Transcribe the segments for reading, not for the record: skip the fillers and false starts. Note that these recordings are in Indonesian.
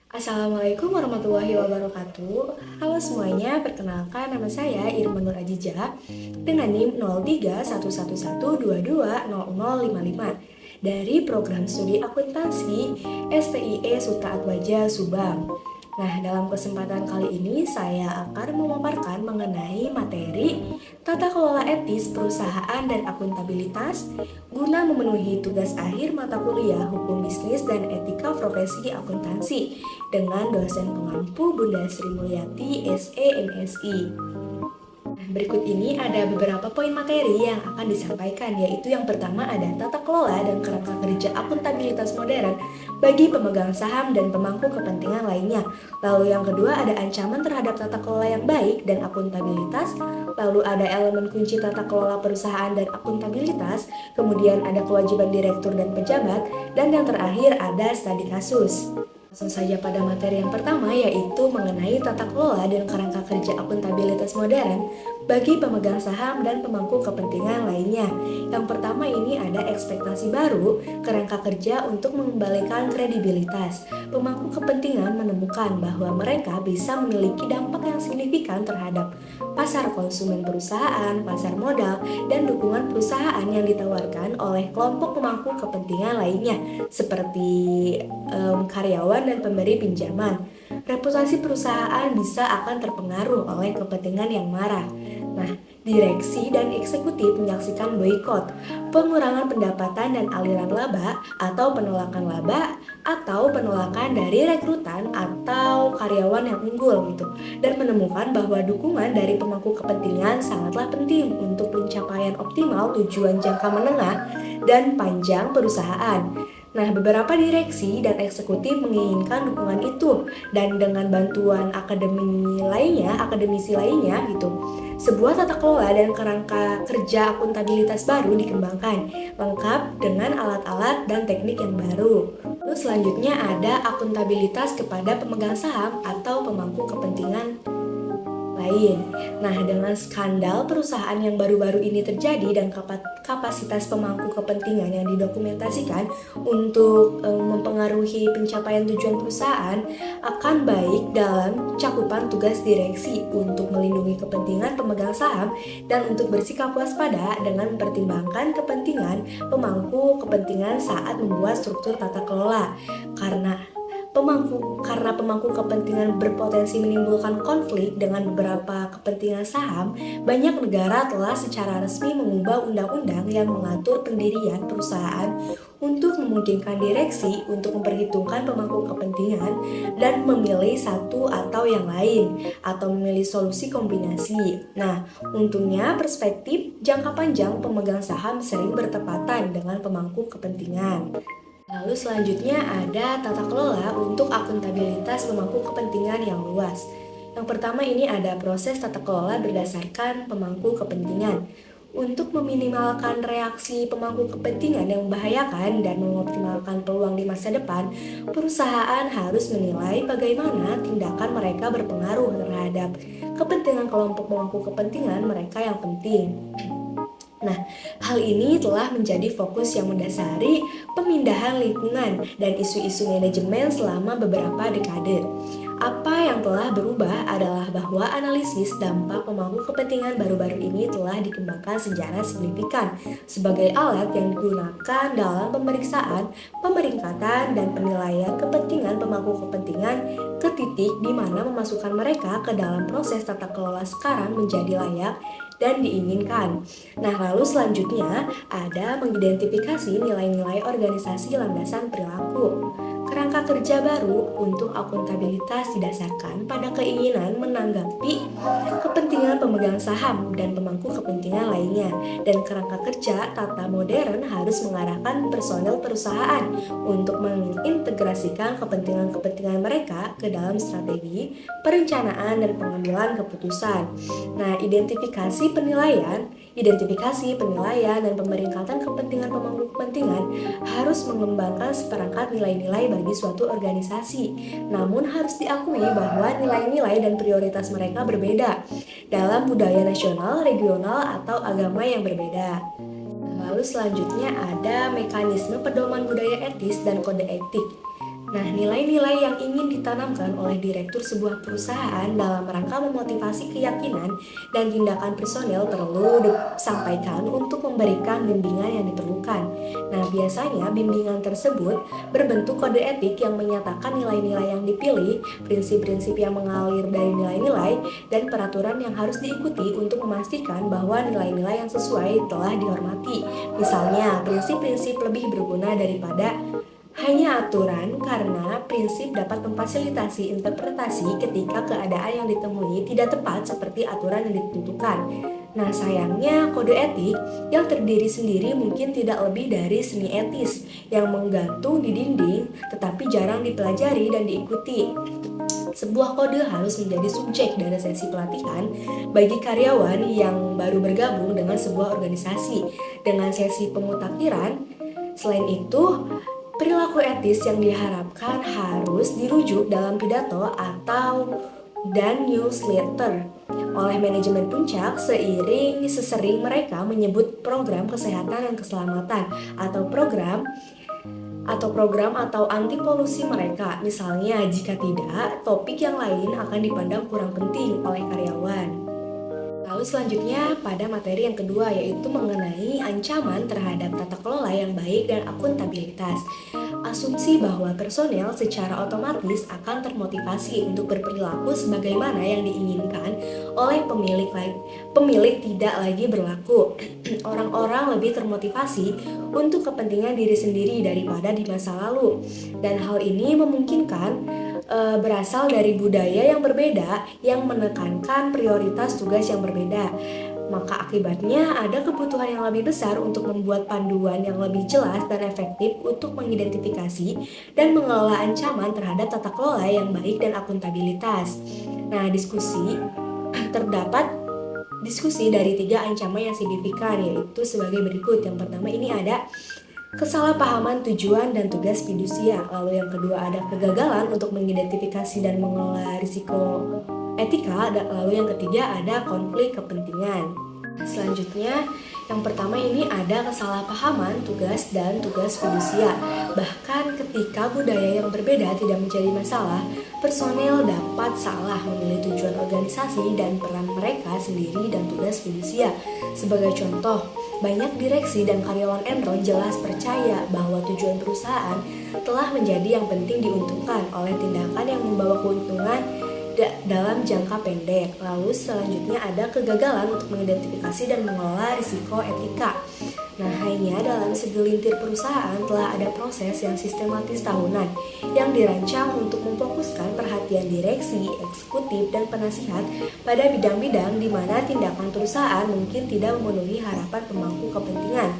Assalamualaikum warahmatullahi wabarakatuh. Halo semuanya, perkenalkan nama saya Irma Nur Ajija dengan NIM 031112200055 dari program studi akuntansi STIE Suta Atmaja Subang. Nah, dalam kesempatan kali ini saya akan memaparkan mengenai materi tata kelola etis perusahaan dan akuntabilitas guna memenuhi tugas akhir mata kuliah Hukum Bisnis dan Etika Profesi Akuntansi dengan dosen pengampu Bunda Sri Mulyati SE MSI. Berikut ini ada beberapa poin materi yang akan disampaikan, yaitu yang pertama ada tata kelola dan kerangka kerja akuntabilitas modern bagi pemegang saham dan pemangku kepentingan lainnya. Lalu yang kedua ada ancaman terhadap tata kelola yang baik dan akuntabilitas. Lalu ada elemen kunci tata kelola perusahaan dan akuntabilitas. Kemudian ada kewajiban direktur dan pejabat. Dan yang terakhir ada studi kasus. Langsung saja pada materi yang pertama, yaitu mengenai tata kelola dan kerangka kerja akuntabilitas modern bagi pemegang saham dan pemangku kepentingan lainnya. Yang pertama ini ada ekspektasi baru, kerangka kerja untuk mengembalikan kredibilitas. Pemangku kepentingan menemukan bahwa mereka bisa memiliki dampak yang signifikan terhadap pasar konsumen perusahaan, pasar modal, dan dukungan perusahaan yang ditawarkan oleh kelompok pemangku kepentingan lainnya, seperti karyawan dan pemberi pinjaman. Reputasi perusahaan bisa akan terpengaruh oleh kepentingan yang marah. Nah, direksi dan eksekutif menyaksikan boikot, pengurangan pendapatan dan aliran laba atau penolakan laba atau penolakan dari rekrutan atau karyawan yang unggul gitu, dan menemukan bahwa dukungan dari pemangku kepentingan sangatlah penting untuk pencapaian optimal tujuan jangka menengah dan panjang perusahaan. Nah, beberapa direksi dan eksekutif menginginkan dukungan itu, dan dengan bantuan akademisi lainnya gitu, sebuah tata kelola dan kerangka kerja akuntabilitas baru dikembangkan, lengkap dengan alat-alat dan teknik yang baru. Lalu selanjutnya ada akuntabilitas kepada pemegang saham atau pemangku kepentingan lain. Nah, dengan skandal perusahaan yang baru-baru ini terjadi dan kapasitas pemangku kepentingan yang didokumentasikan untuk mempengaruhi pencapaian tujuan perusahaan, akan baik dalam cakupan tugas direksi untuk melindungi kepentingan pemegang saham dan untuk bersikap waspada dengan mempertimbangkan kepentingan pemangku kepentingan saat membuat struktur tata kelola. Karena pemangku kepentingan berpotensi menimbulkan konflik dengan beberapa kepentingan saham, banyak negara telah secara resmi mengubah undang-undang yang mengatur pendirian perusahaan untuk memungkinkan direksi untuk memperhitungkan pemangku kepentingan dan memilih satu atau yang lain, atau memilih solusi kombinasi. Nah, untungnya perspektif jangka panjang pemegang saham sering bertepatan dengan pemangku kepentingan. Lalu selanjutnya ada tata kelola untuk akuntabilitas pemangku kepentingan yang luas. Yang pertama ini ada proses tata kelola berdasarkan pemangku kepentingan. Untuk meminimalkan reaksi pemangku kepentingan yang membahayakan dan mengoptimalkan peluang di masa depan, perusahaan harus menilai bagaimana tindakan mereka berpengaruh terhadap kepentingan kelompok pemangku kepentingan mereka yang penting. Nah, hal ini telah menjadi fokus yang mendasari pemindahan lingkungan dan isu-isu manajemen selama beberapa dekade. Apa yang telah berubah adalah bahwa analisis dampak pemangku kepentingan baru-baru ini telah dikembangkan secara signifikan sebagai alat yang digunakan dalam pemeriksaan, pemeringkatan, dan penilaian kepentingan pemangku kepentingan ke titik di mana memasukkan mereka ke dalam proses tata kelola sekarang menjadi layak dan diinginkan. Nah, lalu selanjutnya ada mengidentifikasi nilai-nilai organisasi landasan perilaku. Kerangka kerja baru untuk akuntabilitas didasarkan pada keinginan menanggapi kepentingan pemegang saham dan pemangku kepentingan lainnya, dan kerangka kerja tata modern harus mengarahkan personel perusahaan untuk mengintegrasikan kepentingan-kepentingan mereka ke dalam strategi, perencanaan, dan pengambilan keputusan. Nah, identifikasi, penilaian, dan pemeringkatan kepentingan pemangku kepentingan harus mengembangkan seperangkat nilai-nilai bagi suatu organisasi. Namun harus diakui bahwa nilai-nilai dan prioritas mereka berbeda dalam budaya nasional, regional, atau agama yang berbeda. Lalu selanjutnya ada mekanisme pedoman budaya etis dan kode etik. Nah, nilai-nilai yang ingin ditanamkan oleh direktur sebuah perusahaan dalam rangka memotivasi keyakinan dan tindakan personel perlu disampaikan untuk memberikan bimbingan yang diperlukan. Nah, biasanya bimbingan tersebut berbentuk kode etik yang menyatakan nilai-nilai yang dipilih, prinsip-prinsip yang mengalir dari nilai-nilai, dan peraturan yang harus diikuti untuk memastikan bahwa nilai-nilai yang sesuai telah dihormati. Misalnya, prinsip-prinsip lebih berguna daripada hanya aturan karena prinsip dapat memfasilitasi interpretasi ketika keadaan yang ditemui tidak tepat seperti aturan yang ditentukan. Nah, sayangnya kode etik yang terdiri sendiri mungkin tidak lebih dari seni etis yang menggantung di dinding tetapi jarang dipelajari dan diikuti. Sebuah kode harus menjadi subjek dari sesi pelatihan bagi karyawan yang baru bergabung dengan sebuah organisasi dengan sesi pemutakhiran. Selain itu, perilaku etis yang diharapkan harus dirujuk dalam pidato atau dan newsletter oleh manajemen puncak sesering mereka menyebut program kesehatan dan keselamatan atau anti polusi mereka. Misalnya, jika tidak, topik yang lain akan dipandang kurang penting oleh karyawan. Lalu selanjutnya pada materi yang kedua yaitu mengenai ancaman terhadap tata kelola yang baik dan akuntabilitas. Asumsi bahwa personel secara otomatis akan termotivasi untuk berperilaku sebagaimana yang diinginkan oleh pemilik tidak lagi berlaku. Orang-orang lebih termotivasi untuk kepentingan diri sendiri daripada di masa lalu. Dan hal ini memungkinkan berasal dari budaya yang berbeda yang menekankan prioritas tugas yang berbeda. Maka akibatnya ada kebutuhan yang lebih besar untuk membuat panduan yang lebih jelas dan efektif untuk mengidentifikasi dan mengelola ancaman terhadap tata kelola yang baik dan akuntabilitas. Nah, terdapat diskusi dari 3 ancaman yang signifikan, yaitu sebagai berikut. Yang pertama ini ada kesalahpahaman tujuan dan tugas fidusia. Lalu yang kedua ada kegagalan untuk mengidentifikasi dan mengelola risiko etika. Lalu yang ketiga ada konflik kepentingan. Selanjutnya, yang pertama ini ada kesalahpahaman tugas dan tugas fidusia. Bahkan ketika budaya yang berbeda tidak menjadi masalah, personel dapat salah memilih tujuan organisasi dan peran mereka sendiri dan tugas fidusia. Sebagai contoh, banyak direksi dan karyawan Enron jelas percaya bahwa tujuan perusahaan telah menjadi yang penting diuntungkan oleh tindakan yang membawa keuntungan dalam jangka pendek. Lalu selanjutnya ada kegagalan untuk mengidentifikasi dan mengelola risiko etika. Nah, hanya dalam segelintir perusahaan telah ada proses yang sistematis tahunan yang dirancang untuk memfokuskan perhatian direksi, eksekutif, dan penasihat pada bidang-bidang di mana tindakan perusahaan mungkin tidak memenuhi harapan pemangku kepentingan.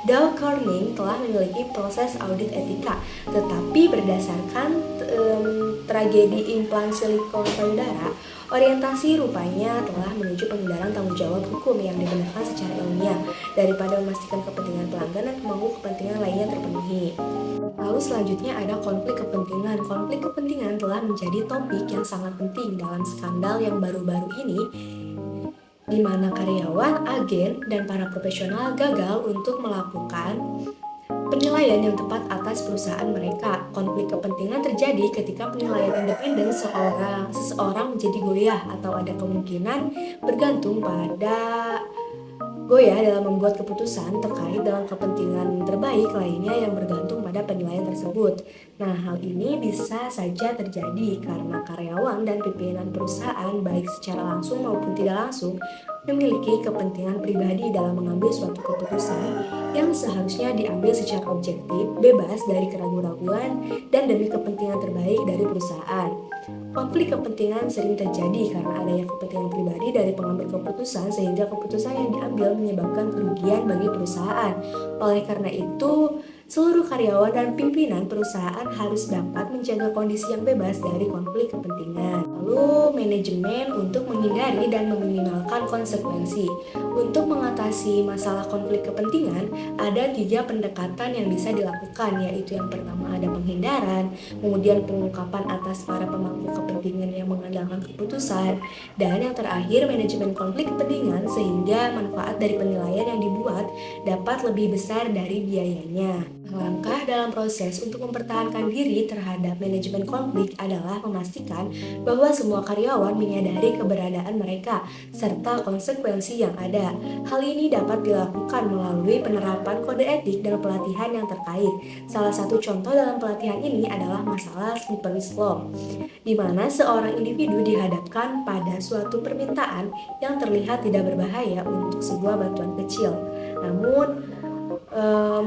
Dow Corning telah memiliki proses audit etika, tetapi berdasarkan tragedi implan silikon payudara, orientasi rupanya telah menuju penghindaran tanggung jawab hukum yang dibenarkan secara ilmiah daripada memastikan kepentingan pelanggan dan pemangku kepentingan lainnya terpenuhi. Lalu selanjutnya ada konflik kepentingan. Konflik kepentingan telah menjadi topik yang sangat penting dalam skandal yang baru-baru ini, di mana karyawan, agen, dan para profesional gagal untuk melakukan penilaian yang tepat atas perusahaan mereka. Konflik kepentingan terjadi ketika penilaian independen seseorang menjadi goyah atau ada kemungkinan bergantung pada goyah dalam membuat keputusan terkait dengan kepentingan terbaik lainnya yang bergantung pada penilaian tersebut. Nah, hal ini bisa saja terjadi karena karyawan dan pimpinan perusahaan baik secara langsung maupun tidak langsung memiliki kepentingan pribadi dalam mengambil suatu keputusan yang seharusnya diambil secara objektif, bebas dari keraguan-raguan, dan demi kepentingan terbaik dari perusahaan. Konflik kepentingan sering terjadi karena adanya kepentingan pribadi dari pengambil keputusan sehingga keputusan yang diambil menyebabkan kerugian bagi perusahaan. Oleh karena itu, seluruh karyawan dan pimpinan perusahaan harus dapat menjaga kondisi yang bebas dari konflik kepentingan. Lalu, manajemen untuk menghindari dan meminimalkan konsekuensi. Untuk mengatasi masalah konflik kepentingan, ada 3 pendekatan yang bisa dilakukan, yaitu yang pertama ada penghindaran, kemudian pengungkapan atas para pemangku kepentingan yang mengandalkan keputusan, dan yang terakhir manajemen konflik kepentingan sehingga manfaat dari penilaian yang dibuat dapat lebih besar dari biayanya. Langkah dalam proses untuk mempertahankan diri terhadap manajemen konflik adalah memastikan bahwa semua karyawan menyadari keberadaan mereka serta konsekuensi yang ada. Hal ini dapat dilakukan melalui penerapan kode etik dan pelatihan yang terkait. Salah satu contoh dalam pelatihan ini adalah masalah slippery slope, di mana seorang individu dihadapkan pada suatu permintaan yang terlihat tidak berbahaya untuk sebuah bantuan kecil. Namun,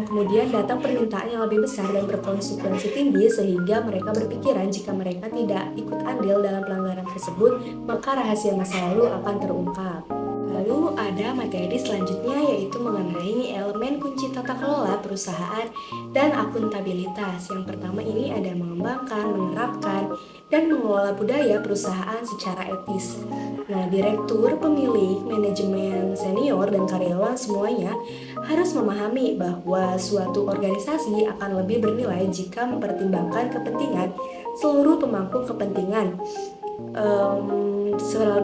kemudian datang permintaan yang lebih besar dan berkonsekuensi tinggi sehingga mereka berpikiran jika mereka tidak ikut andil dalam pelanggaran tersebut, maka rahasia masa lalu akan terungkap. Lalu ada materi selanjutnya yaitu mengenai elemen kunci tata kelola perusahaan dan akuntabilitas. Yang pertama ini ada mengembangkan, menerapkan, dan mengelola budaya perusahaan secara etis. Nah, direktur, pemilik, manajemen senior, dan karyawan semuanya harus memahami bahwa suatu organisasi akan lebih bernilai jika mempertimbangkan kepentingan seluruh pemangku kepentingan.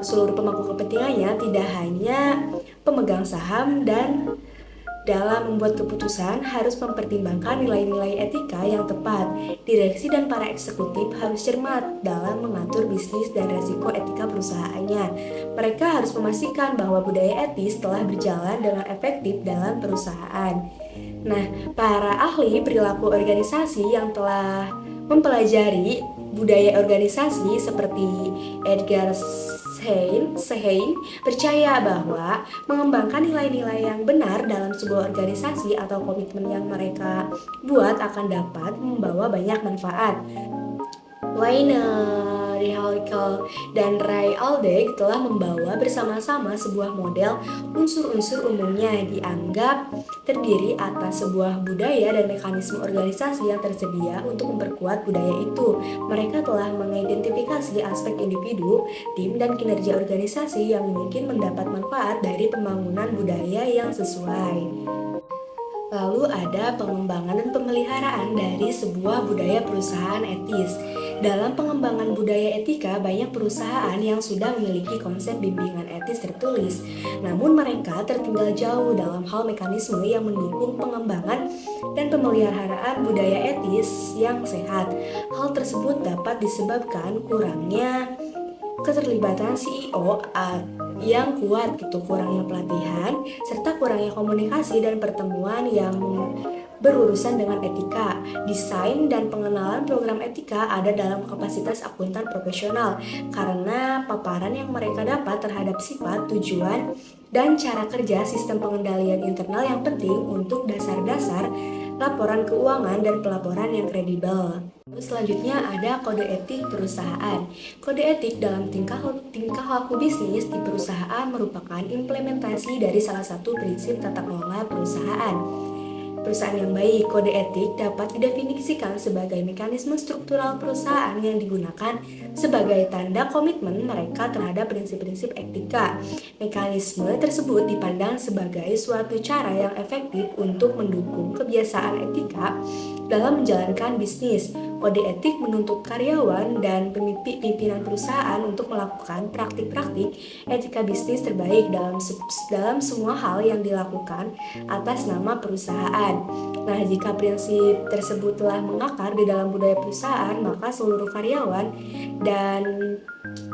Seluruh pemangku kepentingannya tidak hanya pemegang saham, dan dalam membuat keputusan harus mempertimbangkan nilai-nilai etika yang tepat. Direksi dan para eksekutif harus cermat dalam mengatur bisnis dan resiko etika perusahaannya. Mereka harus memastikan bahwa budaya etis telah berjalan dengan efektif dalam perusahaan. Nah, para ahli perilaku organisasi yang telah mempelajari budaya organisasi seperti Edgar Schein percaya bahwa mengembangkan nilai-nilai yang benar dalam sebuah organisasi atau komitmen yang mereka buat akan dapat membawa banyak manfaat. Wayne Rihalkel dan Ray Aldag telah membawa bersama-sama sebuah model unsur-unsur umumnya dianggap terdiri atas sebuah budaya dan mekanisme organisasi yang tersedia untuk memperkuat budaya itu. Mereka telah mengidentifikasi aspek individu, tim, dan kinerja organisasi yang mungkin mendapat manfaat dari pembangunan budaya yang sesuai. Lalu ada pengembangan dan pemeliharaan dari sebuah budaya perusahaan etis. Dalam pengembangan budaya etika, banyak perusahaan yang sudah memiliki konsep bimbingan etis tertulis, namun mereka tertinggal jauh dalam hal mekanisme yang mendukung pengembangan dan pemeliharaan budaya etis yang sehat. Hal tersebut dapat disebabkan kurangnya keterlibatan CEO yang kuat, kurangnya pelatihan, serta kurangnya komunikasi dan pertemuan yang berurusan dengan etika. Desain dan pengenalan program etika ada dalam kapasitas akuntan profesional karena paparan yang mereka dapat terhadap sifat, tujuan, dan cara kerja sistem pengendalian internal yang penting untuk dasar-dasar laporan keuangan dan pelaporan yang kredibel. Selanjutnya ada kode etik perusahaan. Kode etik dalam tingkah laku bisnis di perusahaan merupakan implementasi dari salah satu prinsip tata kelola perusahaan. Perusahaan yang baik, kode etik dapat didefinisikan sebagai mekanisme struktural perusahaan yang digunakan sebagai tanda komitmen mereka terhadap prinsip-prinsip etika. Mekanisme tersebut dipandang sebagai suatu cara yang efektif untuk mendukung kebiasaan etika dalam menjalankan bisnis. Kode etik menuntut karyawan dan pimpinan perusahaan untuk melakukan praktik-praktik etika bisnis terbaik dalam semua hal yang dilakukan atas nama perusahaan. Nah, jika prinsip tersebut telah mengakar di dalam budaya perusahaan, maka seluruh karyawan dan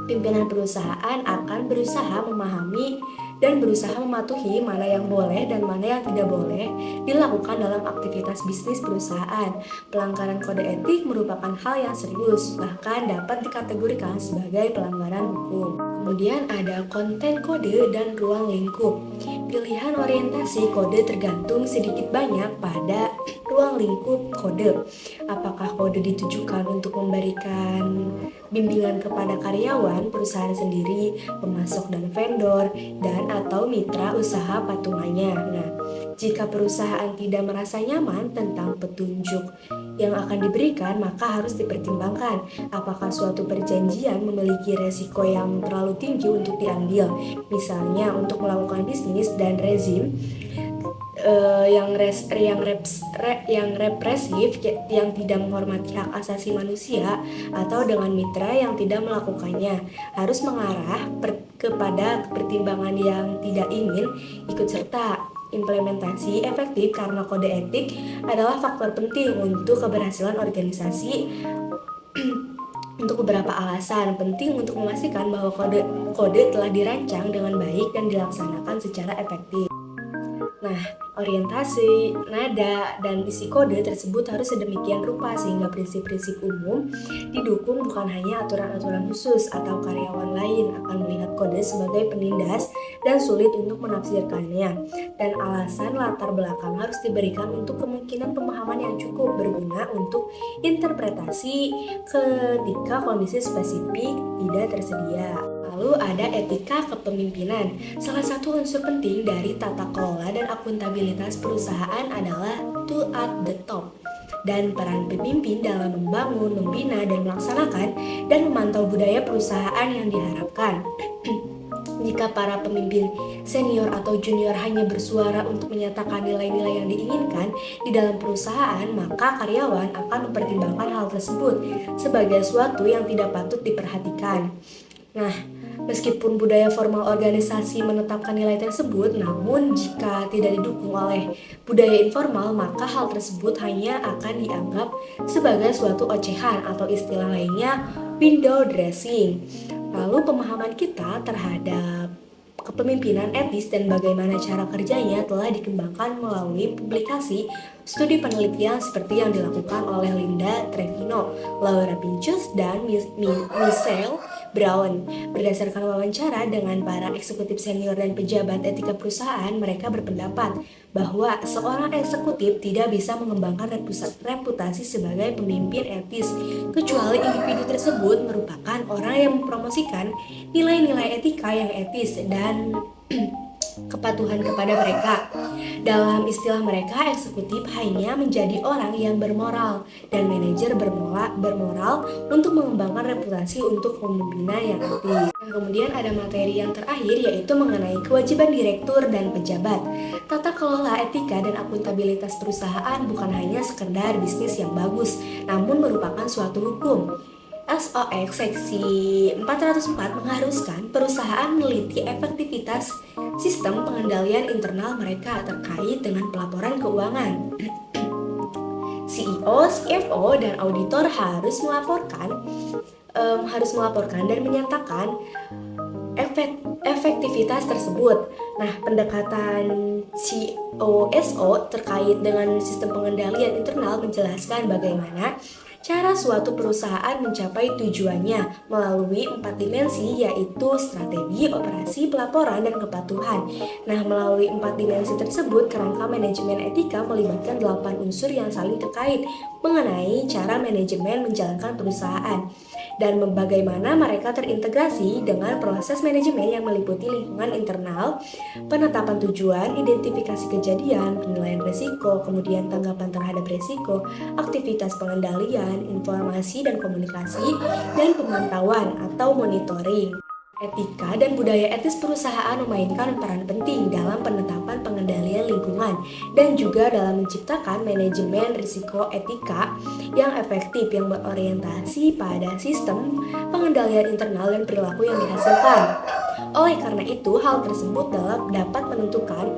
pimpinan perusahaan akan berusaha memahami dan berusaha mematuhi mana yang boleh dan mana yang tidak boleh dilakukan dalam aktivitas bisnis perusahaan. Pelanggaran kode etik merupakan hal yang serius, bahkan dapat dikategorikan sebagai pelanggaran hukum. Kemudian ada konten kode dan ruang lingkup. Pilihan orientasi kode tergantung sedikit banyak pada ruang lingkup kode. Apakah kode ditujukan untuk memberikan bimbingan kepada karyawan, perusahaan sendiri, pemasok dan vendor, dan atau mitra usaha patungannya. Nah, jika perusahaan tidak merasa nyaman tentang petunjuk yang akan diberikan, maka harus dipertimbangkan apakah suatu perjanjian memiliki resiko yang terlalu tinggi untuk diambil. Misalnya untuk melakukan bisnis dan rezim yang represif, yang tidak menghormati hak asasi manusia, atau dengan mitra yang tidak melakukannya, harus mengarah kepada pertimbangan yang tidak ingin ikut serta. Implementasi efektif karena kode etik adalah faktor penting untuk keberhasilan organisasi untuk beberapa alasan penting untuk memastikan bahwa kode telah dirancang dengan baik dan dilaksanakan secara efektif. Nah, orientasi, nada, dan isi kode tersebut harus sedemikian rupa sehingga prinsip-prinsip umum didukung, bukan hanya aturan-aturan khusus atau karyawan lain akan melihat kode sebagai penindas dan sulit untuk menafsirkannya. Dan alasan latar belakang harus diberikan untuk kemungkinan pemahaman yang cukup berguna untuk interpretasi ketika kondisi spesifik tidak tersedia. Lalu ada etika kepemimpinan. Salah satu unsur penting dari tata kelola dan akuntabilitas perusahaan adalah to at the top. Dan peran pemimpin dalam membangun, membina, dan melaksanakan dan memantau budaya perusahaan yang diharapkan. Jika para pemimpin senior atau junior hanya bersuara untuk menyatakan nilai-nilai yang diinginkan di dalam perusahaan, maka karyawan akan mempertimbangkan hal tersebut sebagai sesuatu yang tidak patut diperhatikan. Nah, meskipun budaya formal organisasi menetapkan nilai tersebut, namun jika tidak didukung oleh budaya informal, maka hal tersebut hanya akan dianggap sebagai suatu ocehan atau istilah lainnya window dressing. Lalu pemahaman kita terhadap kepemimpinan etis dan bagaimana cara kerjanya telah dikembangkan melalui publikasi studi penelitian seperti yang dilakukan oleh Linda Trevino, Laura Pincus, dan Michelle Brown. Berdasarkan wawancara dengan para eksekutif senior dan pejabat etika perusahaan, mereka berpendapat bahwa seorang eksekutif tidak bisa mengembangkan reputasi sebagai pemimpin etis kecuali individu tersebut merupakan orang yang mempromosikan nilai-nilai etika yang etis dan kepatuhan kepada mereka. Dalam istilah mereka, eksekutif hanya menjadi orang yang bermoral dan manajer bermoral untuk mengembangkan reputasi untuk pemimpin yang etis. Nah, kemudian ada materi yang terakhir yaitu mengenai kewajiban direktur dan pejabat. Tata kelola etika dan akuntabilitas perusahaan bukan hanya sekedar bisnis yang bagus, namun merupakan suatu hukum. SOX Seksi 404 mengharuskan perusahaan meneliti efektivitas sistem pengendalian internal mereka terkait dengan pelaporan keuangan. CEO, CFO, dan auditor harus melaporkan dan menyatakan efektivitas tersebut. Nah, pendekatan COSO terkait dengan sistem pengendalian internal menjelaskan bagaimana cara suatu perusahaan mencapai tujuannya melalui 4 dimensi, yaitu strategi, operasi, pelaporan, dan kepatuhan. Nah, melalui 4 dimensi tersebut, kerangka manajemen etika melibatkan 8 unsur yang saling terkait mengenai cara manajemen menjalankan perusahaan dan bagaimana mereka terintegrasi dengan proses manajemen yang meliputi lingkungan internal, penetapan tujuan, identifikasi kejadian, penilaian risiko, kemudian tanggapan terhadap risiko, aktivitas pengendalian, informasi dan komunikasi, dan pemantauan atau monitoring. Etika dan budaya etis perusahaan memainkan peran penting dalam penetapan pengendalian lingkungan dan juga dalam menciptakan manajemen risiko etika yang efektif yang berorientasi pada sistem pengendalian internal dan perilaku yang dihasilkan. Oleh karena itu, hal tersebut dapat menentukan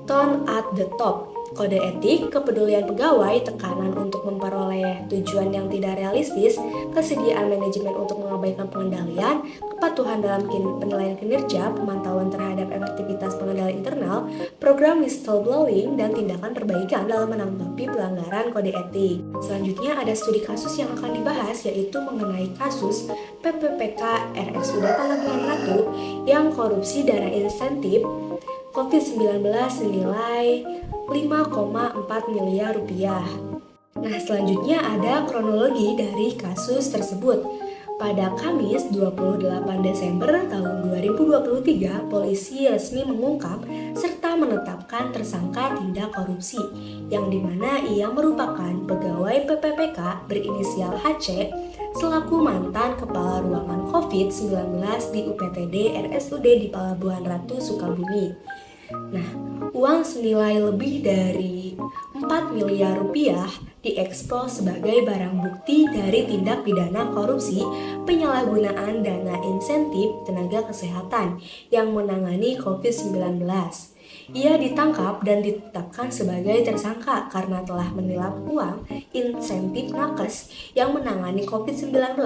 tone at the top. Kode etik, kepedulian pegawai, tekanan untuk memperoleh tujuan yang tidak realistis, kesediaan manajemen untuk mengabaikan pengendalian, kepatuhan dalam penilaian kinerja, pemantauan terhadap efektivitas pengendalian internal, program whistleblowing, dan tindakan perbaikan dalam menanggapi pelanggaran kode etik. Selanjutnya ada studi kasus yang akan dibahas, yaitu mengenai kasus PPPK RSUD Palabuhan Ratu yang korupsi dana insentif COVID-19 senilai 5,4 miliar rupiah. Nah, selanjutnya ada kronologi dari kasus tersebut. Pada Kamis 28 Desember tahun 2023, polisi resmi mengungkap serta menetapkan tersangka tindak korupsi yang dimana ia merupakan pegawai PPPK berinisial HC selaku mantan kepala ruangan COVID-19 di UPTD RSUD di Palabuhan Ratu, Sukabumi. Nah, uang senilai lebih dari 4 miliar rupiah diekspos sebagai barang bukti dari tindak pidana korupsi penyalahgunaan dana insentif tenaga kesehatan yang menangani COVID-19. Ia ditangkap dan ditetapkan sebagai tersangka karena telah menilap uang insentif nakes yang menangani COVID-19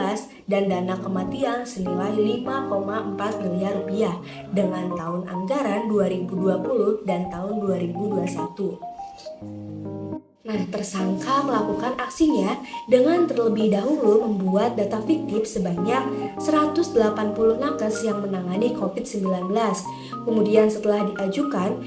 dan dana kematian senilai 5,4 miliar rupiah dengan tahun anggaran 2020 dan tahun 2021. Nah, tersangka melakukan aksinya dengan terlebih dahulu membuat data fiktif sebanyak 180 nakes yang menangani COVID-19. Kemudian setelah diajukan,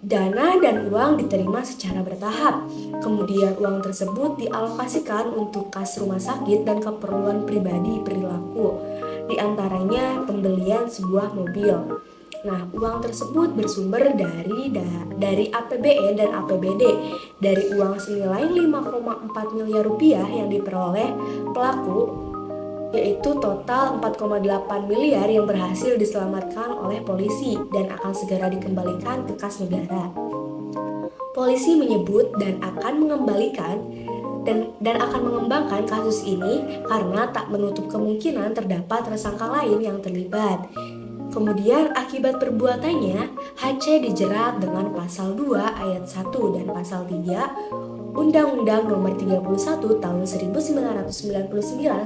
dana dan uang diterima secara bertahap. Kemudian uang tersebut dialokasikan untuk kas rumah sakit dan keperluan pribadi perilaku, di antaranya pembelian sebuah mobil. Nah, uang tersebut bersumber dari APBN dan APBD. Dari uang senilai 5,4 miliar rupiah yang diperoleh pelaku, yaitu total 4,8 miliar yang berhasil diselamatkan oleh polisi dan akan segera dikembalikan ke kas negara. Polisi menyebut dan akan mengembangkan kasus ini karena tak menutup kemungkinan terdapat tersangka lain yang terlibat. Kemudian akibat perbuatannya, HC dijerat dengan pasal 2 ayat 1 dan pasal 3 Undang-Undang Nomor 31 Tahun 1999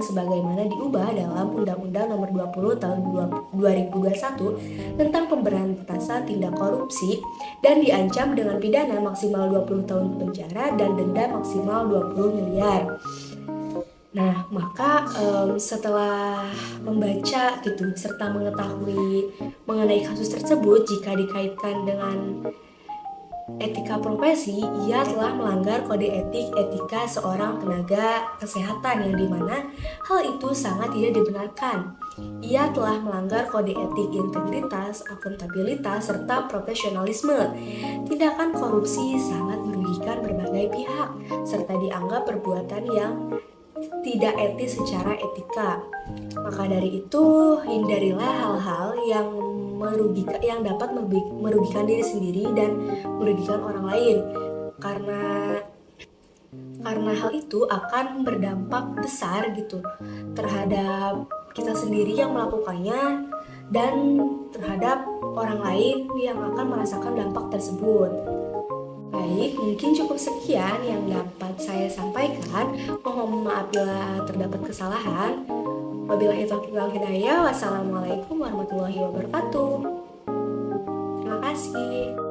sebagaimana diubah dalam Undang-Undang Nomor 20 Tahun 2021 tentang pemberantasan tindak korupsi dan diancam dengan pidana maksimal 20 tahun penjara dan denda maksimal 20 miliar. Nah, maka setelah membaca gitu serta mengetahui mengenai kasus tersebut, jika dikaitkan dengan etika profesi, ia telah melanggar kode etika seorang tenaga kesehatan yang dimana hal itu sangat tidak dibenarkan. Ia telah melanggar kode etik integritas, akuntabilitas, serta profesionalisme. Tindakan korupsi sangat merugikan berbagai pihak, serta dianggap perbuatan yang tidak etis secara etika. Maka dari itu, hindarilah hal-hal yang dapat merugikan diri sendiri dan merugikan orang lain. Karena hal itu akan berdampak besar gitu terhadap kita sendiri yang melakukannya dan terhadap orang lain yang akan merasakan dampak tersebut. Baik, mungkin cukup sekian yang dapat saya sampaikan. Mohon maaf bila terdapat kesalahan. Wabillahi taufiq wal hidayah. Wassalamualaikum warahmatullahi wabarakatuh. Terima kasih.